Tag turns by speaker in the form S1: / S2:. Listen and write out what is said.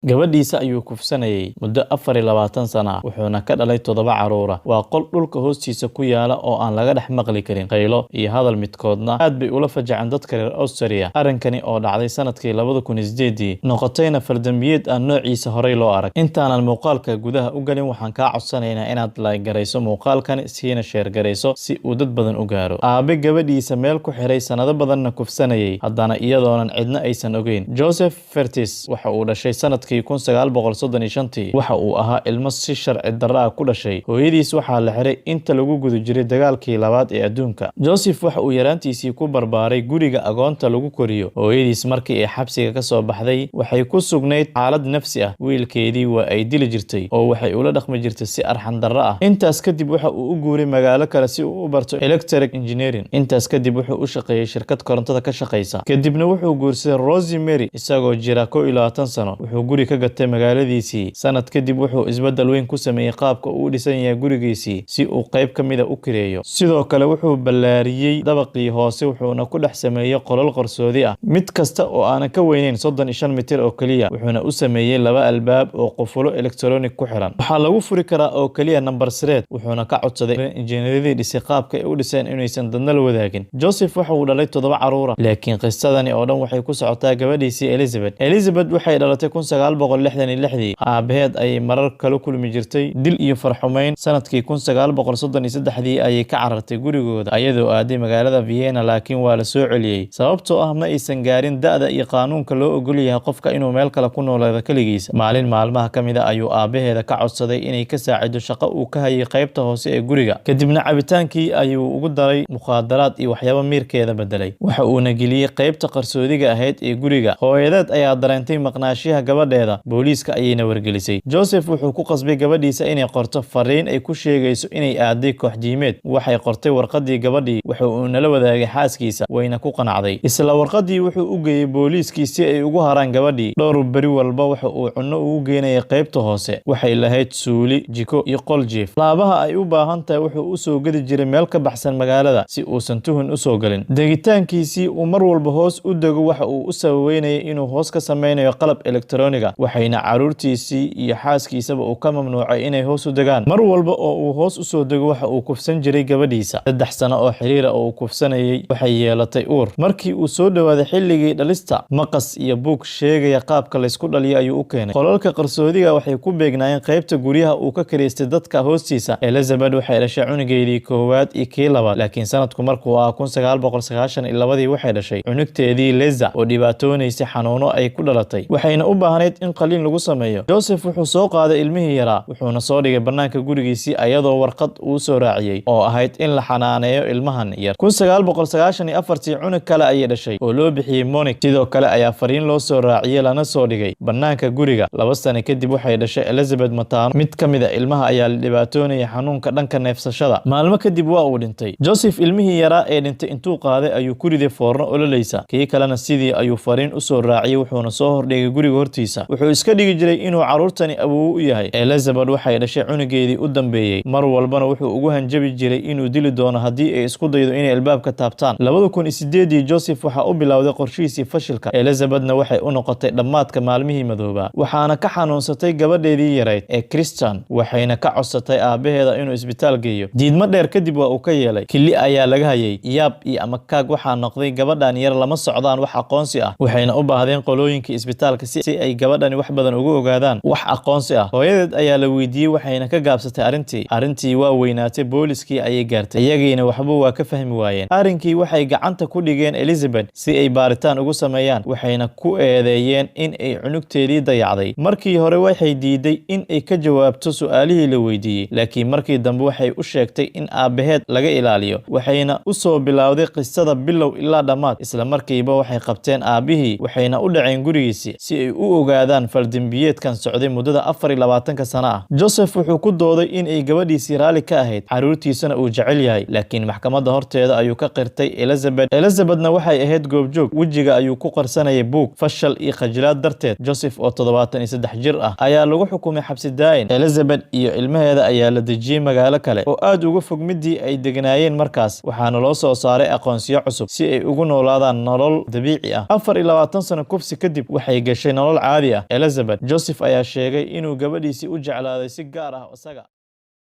S1: gabadhiisa ayuu kufsanayay muddo 24 sano ah wuxuuna ka dhalay 7 caruur ah. Waa qol dhulka hoostiisa ku yaala oo aan laga dhex maqli karin qaylo iyo hadal midkoodna. Aad bay ula fajaceen dadka reer Austria. Arrinkani oo dhacday sanadkii 2008 noqotayna faldambiyeed aan noociisa horey loo arag. Intaanan muuqaalka gudaha u galin waxaan ka codsanaynaa inaad like garayso muuqaalkan siina share garayso si uu dad badan u gaaro. Aabe gabadhiisa meel ku xiray sanado badanna kufsanayay haddana iyadoonan cidna aysan ogeyn. Joseph Fertis waxa uu dhashay sanadkii 1935 waxa uu ahaa ilmo si sharci darro ah ku dhashay. Hooyadiis waxaa la xiray inta lagu guda jiray dagaalkii labaad ee adduunka. Joseph waxa uu yaraantiisii ku barbaaray guriga agoonta lagu koriyo. Hooyadiis markii ay xabsiga ka soo baxday waxay ku sugnayd xaalad nafsi ah. Wiilkeedii waa ay dili jirtay oo waxay ula dhaqmi jirtay si arxan darro ah. Intaas kadib waxa uu u guuray magaalo kale si uu u barto electric engineering. Intaas kadib wuxuu u shaqeeyay shirkad korontada ka shaqeysa. Kadibna wuxuu guursaday Rosemary isagoo jira 21 sano. Wuxuu guri ka gatay magaaladiisii. Sanad kadib wuxuu isbedel weyn ku sameeyay qaabka uu dhisan yahay gurigiisii si uu qayb ka mid ah u kireeyo. Sidoo kale wuxuu ballaariyay dabaqii hoose wuxuuna ku dhex sameeyay qolal qarsoodi ah. Mid kasta oo aan ka weynayn 35 mitir oo kaliya wuxuuna u sameeyay 2 albaab oo qufulo electronic ku xiran. Waxaa lagu furi karaa oo kaliya number sireed wuxuuna ka codsaday injineeradii dhisay qaabka ay u dhiseen inaysan dadna la wadaagin. Joseph waxa uu dhalay 7 caruur ah. Laakiin qisadani oo dhan waxay ku socotaa gabadhiisii Elizabeth. Elizabeth waxay dhalatay 1966 aabaheed ay marar kala kulmi jirtay dil iyo farxumeyn. Sanadkii 1933 ayay ka carartay gurigooda ayadoo aaday magaalada Vienna laakiin waa la soo celiyay sababtoo ah ma aysan gaarin da'da iyo qaanuunka loo ogol yahay qofka inuu meel kale ku noolaado kaligiisa. Maalin maalmaha ka mid ah ayuu aabaheeda ka codsaday inay ka saacido shaqo uu ka hayay qaybta hoose ee guriga. Kadibna cabitaankii ayuu ugu daray mukhaadaraad iyo waxyaabo miirkeeda bedelay. Waxa uuna geliyay qaybta qarsoodiga ahayd ee guriga. Hooyadeed ayaa dareentay maqnaashiyaha gabadheeda. Booliiska ayayna wargelisay. Joseph wuxuu ku qasbay gabadhiisa inay qorto fariin ay ku sheegayso inay aaday koox diimeed. Waxay qortay warqadii gabadhii waxa uu nala wadaagay xaaskiisa wayna ku qanacday. Isla warqadii wuxuu u geeyay booliiskii si ay ugu haraan gabadhii. Dhowr bari walba waxa uu cunno ugu geenayay qaybta hoose. Waxay lahayd suuli, jiko iyo qol jiif. Laabaha ay u baahan tahay wuxuu u soo gadi jiray meel ka baxsan magaalada si uusan tuhun u soo galin. Degitaankiisii uu mar walba hoos u dego waxa uu u sababeynayay inuu hoos ka sameynayo qalab elektarooniga. Waxayna caruurtiisii iyo xaaskiisaba uu ka mamnuucay inay hoos u degaan. Mar walba oo uu hoos u soo dego waxa uu kufsan jiray gabadhiisa. 3 sano oo xiriir ah oo uu kufsanayay waxay yeelatay uur. Markii uu soo dhawaaday xilligii dhalista, maqas iyo buug sheegaya qaabka la isku dhaliyo ayuu u keenay. Qolalka qarsoodiga waxay ku beegnaayeen qaybta guryaha uu ka kireystay dadka hoostiisa. Elizabeth waxay dhashay cunugeedii koowaad iyo kii labaad laakiin sanadku markuu ahaa 1992 waxay dhashay cunugteedii Liza oo dhibaatoonaysay xanuuno ay ku dhalatay. Waxayna u baahnayd in qaliin lagu sameeyo. Joseph wuxuu soo qaaday ilmihii yaraa wuxuuna soo dhigay banaanka gurigiisii ayadoo warqad uu soo raaciyay oo ahayd in la xanaaneeyo ilmahan yar. 1994 cunug kale ayay dhashay oo loo bixiyay Monique. Sidoo kale ayaa fariin loo soo raaciyay lana soo dhigay banaanka guriga. 2 sano kadib waxay dhashay Elizabeth Matano. Mid ka mid ah ilmaha ayaa la dhibaatoonayay xanuunka dhanka neefsashada. Maalmo kadib waa uu dhintay. Joseph ilmihii yaraa ee dhintay intuu qaaday ayuu ku riday foorno ololeysa. Kii kalena sidii ayuu fariin u soo raaciyay wuxuuna soo hordhigay guriga hortiisa. Wuxuu iska dhigi jiray inuu caruurtani awow u yahay. Elizabeth waxay dhashay cunugeedii u dambeeyay. Mar walbana wuxuu ugu hanjabi jiray inuu dili doono haddii ay isku daydo inay albaabka taabtaan. 2008 Joseph waxa uu bilowday qorshihiisii fashilka. Elizabethna waxay u noqotay dhammaadka maalmihii madooba. Waxaana ka xanuunsatay gabadheedii yarayd ee Christian waxayna ka codsatay aabaheeda inuu isbitaal geeyo. Diidmo dheer kadib waa uu ka yeelay. Kili ayaa laga hayay. Yaab iyo ama kaag waxaa noqday gabadhan yar lama socdaan wax aqoonsi ah. Waxayna u baahdeen qolooyinka isbitaalka si ay gabadhani wax badan ugu ogaadaan wax aqoonsi ah. Hooyadeed ayaa la weydiiyay waxayna ka gaabsatay arrintii waa weynaatay. booliskii ayay gaartay. Iyagiina waxba waa ka fahmi waayeen. Arrinkii waxay gacanta ku dhigeen Elizabeth si ay baaritaan ugu sameeyaan. Waxayna ku eedeeyeen in ay cunugteedii dayacday. Markii hore waxay diiday in ay ka jawaabto su'aalihii la weydiiyay laakiin markii dambe waxay u sheegtay in aabaheed laga ilaaliyo. Waxayna u soo bilowday qisada bilow ilaa dhammaad. Isla markiiba waxay qabteen aabihii waxayna u dhaceen gurigiisii si ay u ogaadaan faldambiyeedkan socday muddada 24 sano ah. Joseph wuxuu ku dooday in ay gabadhiisii raali ka ahayd caruurtiisana uu jecel yahay laakiin maxkamadda horteeda ayuu ka qirtay Elizabethna waxay ahayd goobjoog. Wejiga ayuu ku qarsanayay buug fashal iyo khajlaad darteed. Joseph oo 73 jir ah ayaa lagu xukumay xabsi daa'in. Elizabeth iyo ilmaheeda ayaa la dejiyay magaalo kale oo aad uga fog midii ay degnaayeen markaas. Waxaana loo soo saaray aqoonsiyo cusub si ay ugu noolaadaan nolol dabiici ah. 24 sano kufsi kadib waxay gashay nolol caadi qaali ah. Elizabeth, Joseph ayaa sheegay inuu gabadhiisii u jeclaaday si gaar ah isaga.